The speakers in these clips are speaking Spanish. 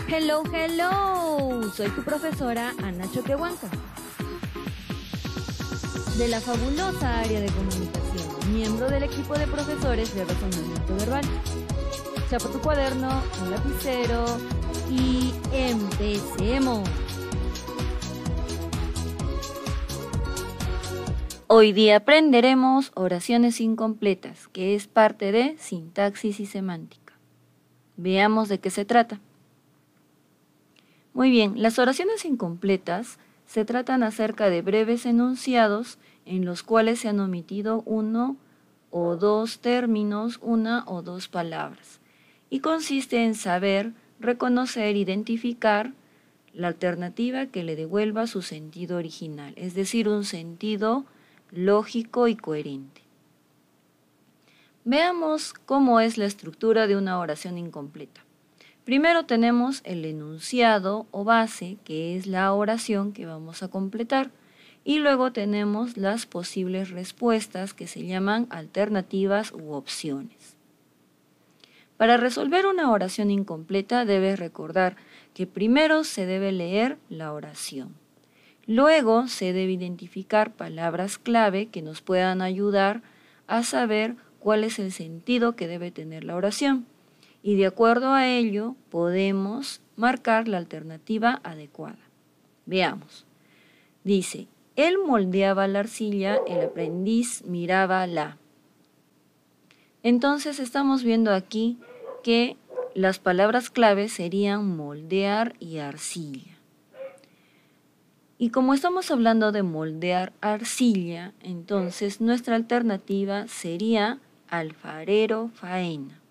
Hello, hello, soy tu profesora Ana Choquehuanca, de la fabulosa área de comunicación, miembro del equipo de profesores de razonamiento verbal. Chapa tu cuaderno, un lapicero y empecemos. Hoy día aprenderemos oraciones incompletas, que es parte de sintaxis y semántica. Veamos de qué se trata. Muy bien, las oraciones incompletas se tratan acerca de breves enunciados en los cuales se han omitido uno o dos términos, una o dos palabras, y consiste en saber, reconocer, identificar la alternativa que le devuelva su sentido original, es decir, un sentido lógico y coherente. Veamos cómo es la estructura de una oración incompleta. Primero tenemos el enunciado o base, que es la oración que vamos a completar, y luego tenemos las posibles respuestas que se llaman alternativas u opciones. Para resolver una oración incompleta debes recordar que primero se debe leer la oración. Luego se debe identificar palabras clave que nos puedan ayudar a saber cuál es el sentido que debe tener la oración. Y de acuerdo a ello podemos marcar la alternativa adecuada. Veamos. Dice, él moldeaba la arcilla, el aprendiz miraba la. Entonces estamos viendo aquí que las palabras clave serían moldear y arcilla. Y como estamos hablando de moldear arcilla, entonces nuestra alternativa sería alfarero, faena.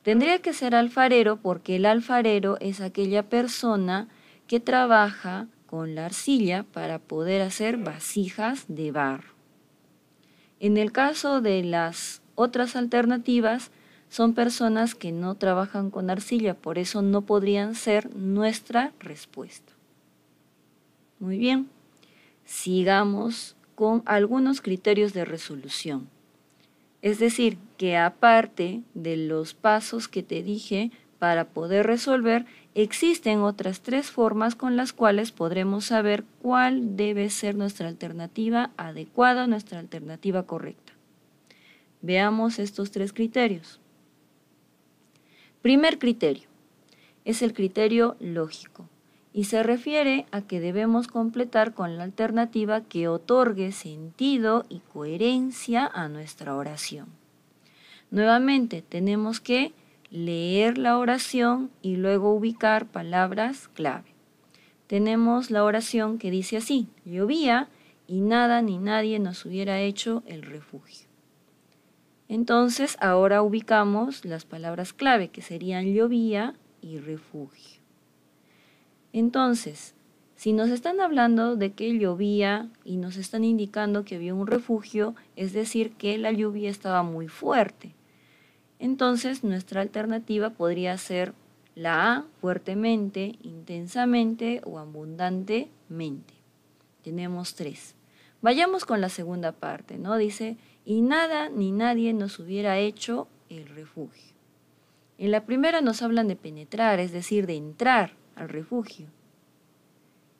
Tendría que ser alfarero porque el alfarero es aquella persona que trabaja con la arcilla para poder hacer vasijas de barro. En el caso de las otras alternativas, son personas que no trabajan con arcilla, por eso no podrían ser nuestra respuesta. Muy bien, sigamos con algunos criterios de resolución. Es decir, que aparte de los pasos que te dije para poder resolver, existen otras tres formas con las cuales podremos saber cuál debe ser nuestra alternativa adecuada, nuestra alternativa correcta. Veamos estos tres criterios. Primer criterio es el criterio lógico y se refiere a que debemos completar con la alternativa que otorgue sentido y coherencia a nuestra oración. Nuevamente tenemos que leer la oración y luego ubicar palabras clave. Tenemos la oración que dice así, llovía y nada ni nadie nos hubiera hecho el refugio. Entonces ahora ubicamos las palabras clave que serían llovía y refugio. Entonces, si nos están hablando de que llovía y nos están indicando que había un refugio, es decir, que la lluvia estaba muy fuerte. Entonces, nuestra alternativa podría ser la A, fuertemente, intensamente o abundantemente. Tenemos tres. Vayamos con la segunda parte, ¿no? Dice, y nada ni nadie nos hubiera hecho el refugio. En la primera nos hablan de penetrar, es decir, de entrar al refugio.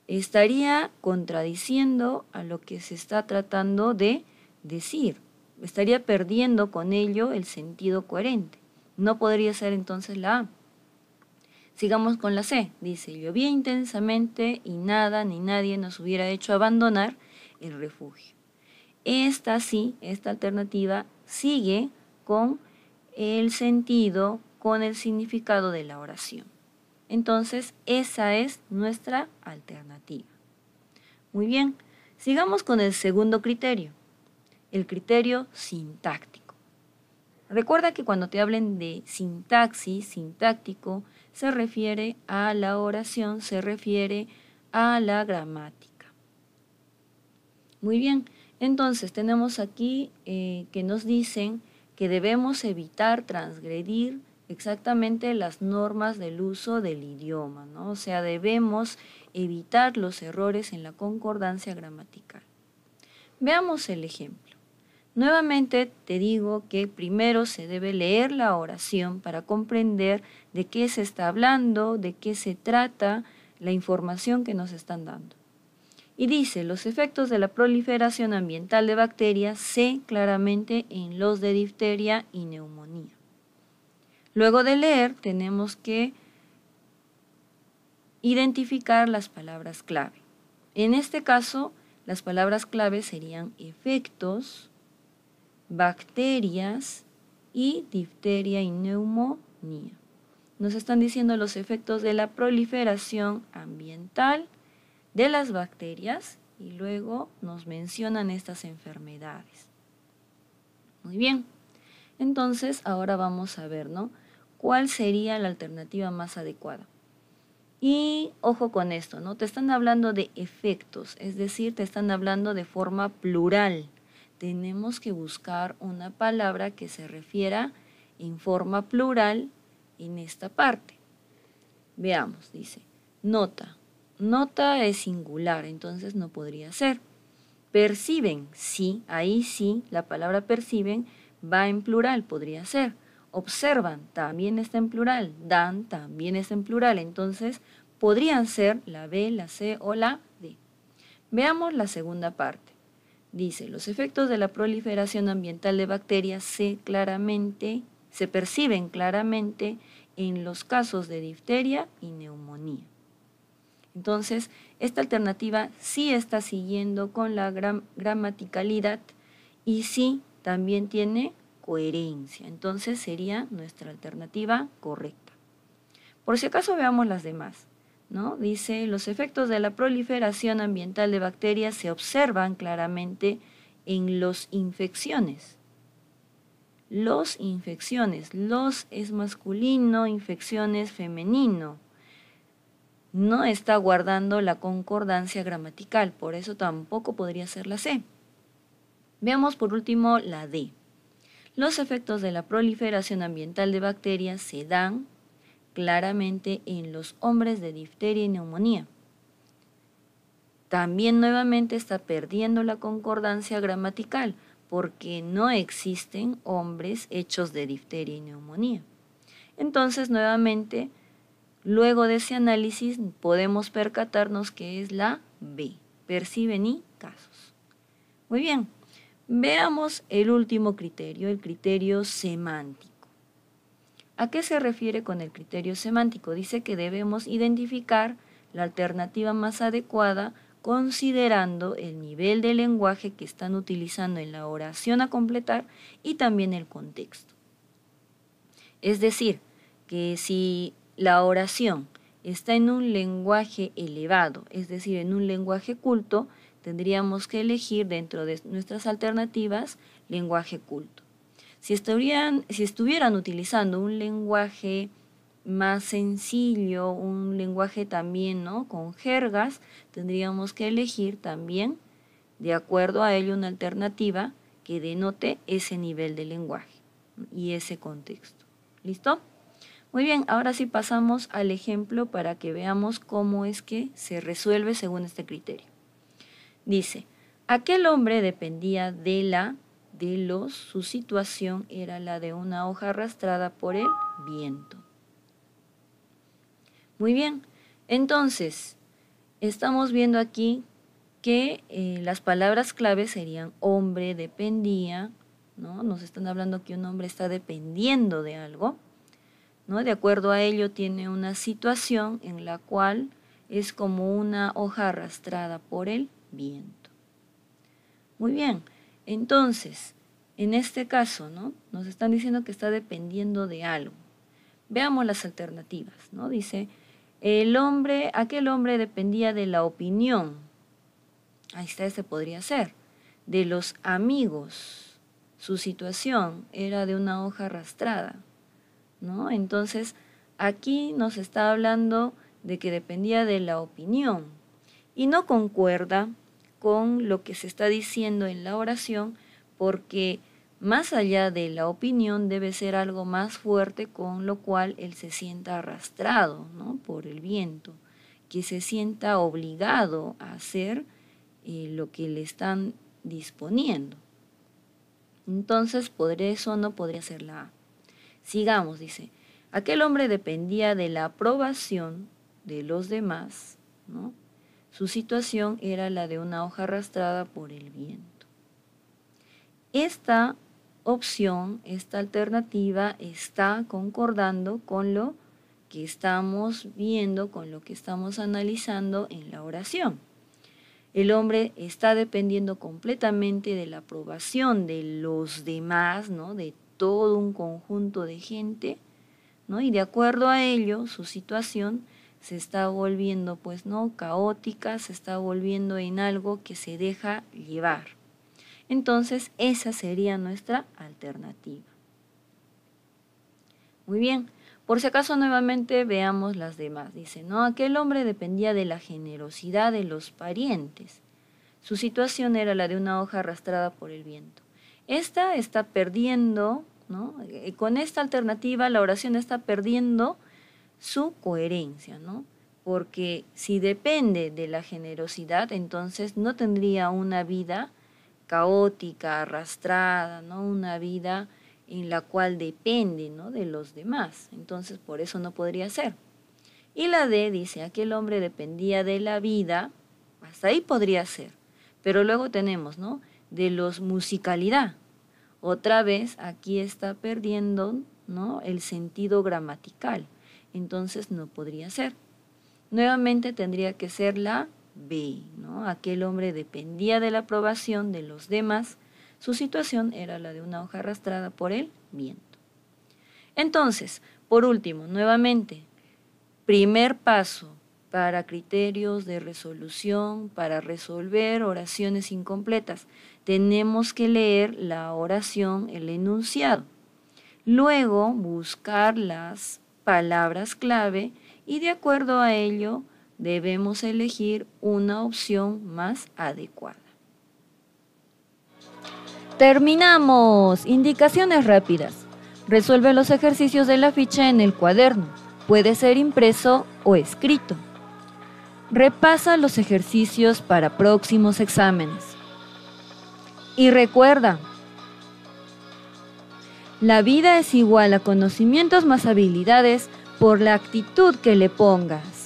Estaría contradiciendo a lo que se está tratando de decir. Estaría perdiendo con ello el sentido coherente. No podría ser entonces la A. Sigamos con la C. Dice, llovía intensamente y nada ni nadie nos hubiera hecho abandonar el refugio. Esta alternativa sigue con el sentido, con el significado de la oración. Entonces, esa es nuestra alternativa. Muy bien, sigamos con el segundo criterio, el criterio sintáctico. Recuerda que cuando te hablen de sintaxis, sintáctico, se refiere a la oración, se refiere a la gramática. Muy bien, entonces tenemos aquí que nos dicen que debemos evitar transgredir exactamente las normas del uso del idioma, ¿no? O sea, debemos evitar los errores en la concordancia gramatical. Veamos el ejemplo. Nuevamente te digo que primero se debe leer la oración para comprender de qué se está hablando, de qué se trata, la información que nos están dando. Y dice, los efectos de la proliferación ambiental de bacterias se claramente en los de difteria y neumonía. Luego de leer, tenemos que identificar las palabras clave. En este caso, las palabras clave serían efectos, bacterias y difteria y neumonía. Nos están diciendo los efectos de la proliferación ambiental de las bacterias y luego nos mencionan estas enfermedades. Muy bien, entonces ahora vamos a ver, ¿no? ¿Cuál sería la alternativa más adecuada? Y ojo con esto, ¿no? Te están hablando de efectos, es decir, te están hablando de forma plural. Tenemos que buscar una palabra que se refiera en forma plural en esta parte. Veamos, dice, nota. Nota es singular, entonces no podría ser. Perciben, sí, ahí sí, la palabra perciben va en plural, podría ser. Observan, también está en plural. Dan, también está en plural. Entonces, podrían ser la B, la C o la D. Veamos la segunda parte. Dice, los efectos de la proliferación ambiental de bacterias se perciben claramente en los casos de difteria y neumonía. Entonces, esta alternativa sí está siguiendo con la gramaticalidad y sí también tiene coherencia. Entonces, sería nuestra alternativa correcta. Por si acaso veamos las demás, ¿no? Dice, los efectos de la proliferación ambiental de bacterias se observan claramente en los infecciones. Los es masculino, infecciones femenino. No está guardando la concordancia gramatical, por eso tampoco podría ser la C. Veamos por último la D. Los efectos de la proliferación ambiental de bacterias se dan claramente en los hombres de difteria y neumonía. También nuevamente está perdiendo la concordancia gramatical porque no existen hombres hechos de difteria y neumonía. Entonces, nuevamente, luego de ese análisis podemos percatarnos que es la B, perciben y casos. Muy bien, veamos el último criterio, el criterio semántico. ¿A qué se refiere con el criterio semántico? Dice que debemos identificar la alternativa más adecuada considerando el nivel de lenguaje que están utilizando en la oración a completar y también el contexto. Es decir, que si la oración está en un lenguaje elevado, es decir, en un lenguaje culto, tendríamos que elegir dentro de nuestras alternativas lenguaje culto. Si estuvieran utilizando un lenguaje más sencillo, un lenguaje también, ¿no?, con jergas, tendríamos que elegir también, de acuerdo a ello, una alternativa que denote ese nivel de lenguaje y ese contexto. ¿Listo? Muy bien, ahora sí pasamos al ejemplo para que veamos cómo es que se resuelve según este criterio. Dice, aquel hombre dependía su situación era la de una hoja arrastrada por el viento. Muy bien, entonces, estamos viendo aquí que las palabras claves serían hombre, dependía, ¿no? Nos están hablando que un hombre está dependiendo de algo, ¿no? De acuerdo a ello tiene una situación en la cual es como una hoja arrastrada por el viento. Muy bien, entonces, en este caso, ¿no?, nos están diciendo que está dependiendo de algo. Veamos las alternativas, ¿no? Dice, aquel hombre dependía de la opinión. Ahí está, este podría ser. De los amigos. Su situación era de una hoja arrastrada, ¿no? Entonces, aquí nos está hablando de que dependía de la opinión y no concuerda con lo que se está diciendo en la oración porque más allá de la opinión debe ser algo más fuerte con lo cual él se sienta arrastrado, ¿no?, por el viento, que se sienta obligado a hacer lo que le están disponiendo. Entonces, por eso no podría ser la A. Sigamos, dice. Aquel hombre dependía de la aprobación de los demás, ¿no? Su situación era la de una hoja arrastrada por el viento. Esta opción, esta alternativa está concordando con lo que estamos viendo, con lo que estamos analizando en la oración. El hombre está dependiendo completamente de la aprobación de los demás, ¿no? De todo un conjunto de gente, ¿no? Y de acuerdo a ello, su situación se está volviendo, pues, ¿no? Caótica, se está volviendo en algo que se deja llevar. Entonces, esa sería nuestra alternativa. Muy bien, por si acaso nuevamente veamos las demás. Dice, ¿no? Aquel hombre dependía de la generosidad de los parientes. Su situación era la de una hoja arrastrada por el viento. Esta está perdiendo, ¿no? Con esta alternativa la oración está perdiendo su coherencia, ¿no? Porque si depende de la generosidad, entonces no tendría una vida caótica, arrastrada, ¿no? Una vida en la cual depende, ¿no? De los demás. Entonces, por eso no podría ser. Y la D dice, aquel hombre dependía de la vida, hasta ahí podría ser. Pero luego tenemos, ¿no? De los musicalidad. Otra vez aquí está perdiendo, ¿no? El sentido gramatical. Entonces no podría ser. Nuevamente tendría que ser la B, ¿no? Aquel hombre dependía de la aprobación de los demás. Su situación era la de una hoja arrastrada por el viento. Entonces, por último, nuevamente, primer paso para criterios de resolución, para resolver oraciones incompletas, tenemos que leer la oración, el enunciado. Luego, buscar las palabras clave y de acuerdo a ello debemos elegir una opción más adecuada. Terminamos. Indicaciones rápidas. Resuelve los ejercicios de la ficha en el cuaderno. Puede ser impreso o escrito. Repasa los ejercicios para próximos exámenes. Y recuerda, la vida es igual a conocimientos más habilidades por la actitud que le pongas.